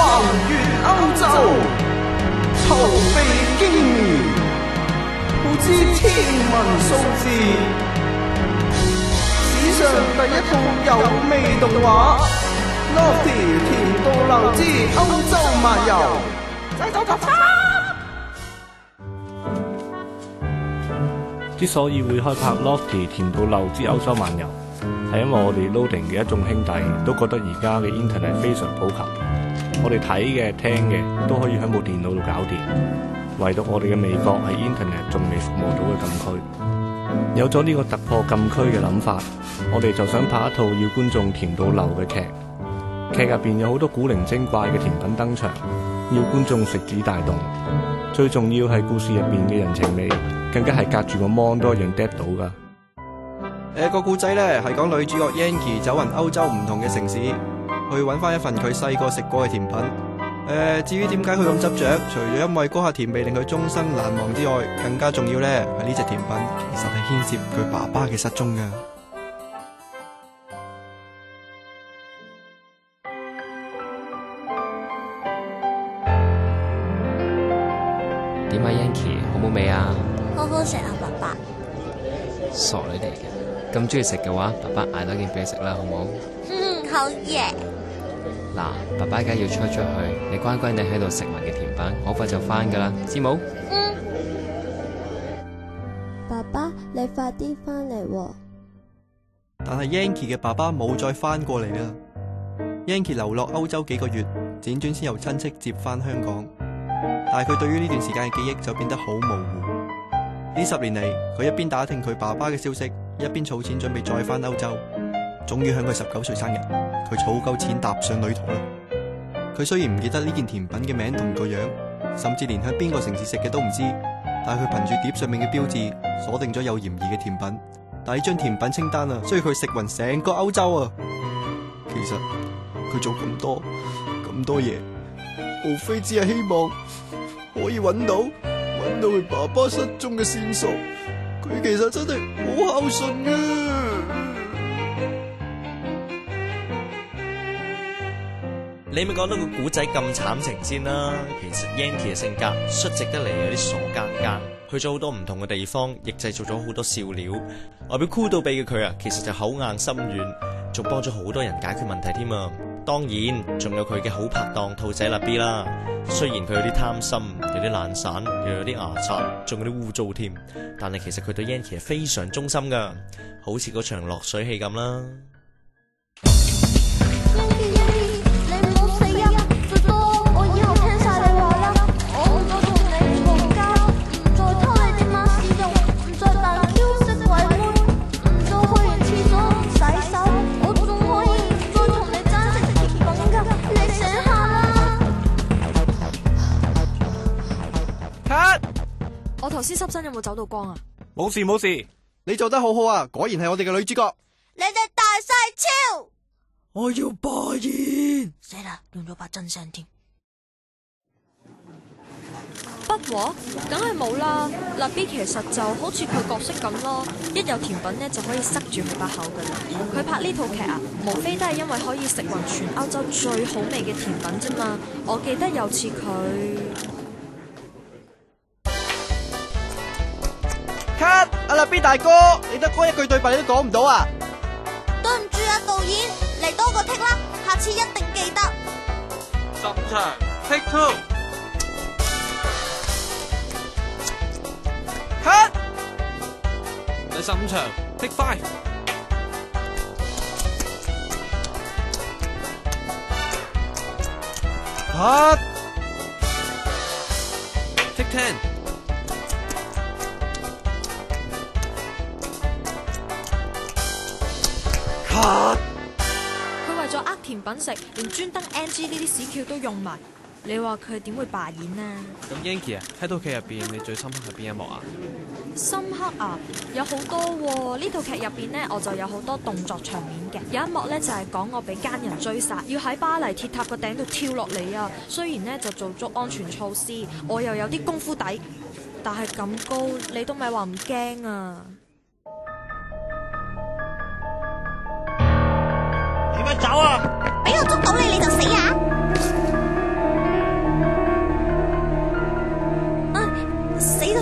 橫越歐洲，籌備經年，不知天文數字。史上第一套有味動畫，Lofty 甜到流之歐洲漫遊，製作集3。之所以會開拍 Lofty 甜到流之歐洲漫遊，係因為我哋 Loading 嘅一眾兄弟都覺得而家嘅 Internet 非常普及，我哋睇嘅聽嘅都可以喺部電腦度搞掂，唯獨我哋嘅美國係 Internet 仲未服務到嘅禁區。有咗呢個突破禁區嘅諗法，我哋就想拍一套要觀眾甜到流嘅劇。劇入邊有好多古靈精怪嘅甜品登場，要觀眾食指大動。最重要係故事入邊嘅人情味，更加係隔住個 mon 都一樣 get 到噶。個故仔咧係講女主角 Yankee 走勻歐洲唔同嘅城市，去揾翻一份佢細個食過嘅甜品。至於點解佢咁執着，除咗因為嗰下甜味令佢終生難忘之外，更加重要咧係呢隻甜品其實係牽涉佢爸爸嘅失蹤噶。點啊 Yankee 好冇味啊？好好食啊，爸爸。傻女嚟嘅，咁中意食嘅話，爸爸嗌多件俾你食啦，好唔好？好嘢。嗱，爸爸而家要出去，你乖乖地喺度食埋嘅甜品，好快就翻噶啦，知冇？爸爸，你快啲翻嚟喎！但係 Yankee 嘅爸爸冇再翻過嚟啦。Yankee 流落歐洲幾個月，輾轉先由親戚接翻香港，但係佢對於呢段時間嘅記憶就變得好模糊。呢10年嚟，佢一邊打聽佢爸爸嘅消息，一邊儲錢準備再翻歐洲。終於喺佢19歲生日，佢儲夠錢踏上旅途啦。佢雖然唔記得呢件甜品嘅名同個樣，甚至連喺邊個城市食嘅都唔知，但係佢憑住碟上面嘅標誌鎖定咗有嫌疑嘅甜品。但係呢張甜品清單啊，需要佢食匀成個歐洲啊。其實佢做咁多嘢，無非只係希望可以揾到佢爸爸失蹤嘅線索。佢其實真係好孝順啊！你咪講到個古仔咁慘情先啦。其實 Yankee 嘅性格率直得嚟，有啲傻更更，去咗好多唔同嘅地方，亦製造咗好多笑料。外表酷到痹嘅佢啊，其實就口硬心軟，仲幫咗好多人解決問題添啊。當然仲有佢嘅好拍檔兔仔立 B 啦。雖然佢有啲貪心，有啲懶散，又有啲牙刷，仲有啲污糟添，但係其實佢對 Yankee 係非常忠心噶，好似嗰場落水戲咁啦。我頭先濕身有冇走到光啊？冇事，你做得好好啊！果然係我哋嘅女主角。你哋大細超！我要罷演。死啦，用咗把真聲添。不和？梗係冇啦。立 B 其實就好似佢角色咁咯，一有甜品呢就可以塞住佢把口噶啦。佢拍呢套劇啊，無非都係因為可以食勻全歐洲最好味嘅甜品啫嘛。我記得有次佢。cut！ 阿立 B 大哥，你得嗰一句對白你都講唔到啊！對唔住啊，導演，嚟多個 take 啦，下次一定記得。15場 take 2。cut！ 第15場 take 5。cut！ take 10。佢為咗呃甜品食，連專登 NG 呢啲屎橋都用埋。你話佢點會罷演呢？咁 Yankee 啊，喺套劇入邊你最深刻係邊一幕啊？深刻啊，有好多喎。呢套劇入邊呢，我就有好多動作場面嘅。有一幕呢，就係講我俾奸人追殺，要喺巴黎鐵塔個頂度跳落嚟啊。雖然呢，就做足安全措施，我又有啲功夫底，但係咁高，你都咪話唔驚啊！走啊！俾我捉到你，你就死啊！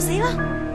死啦！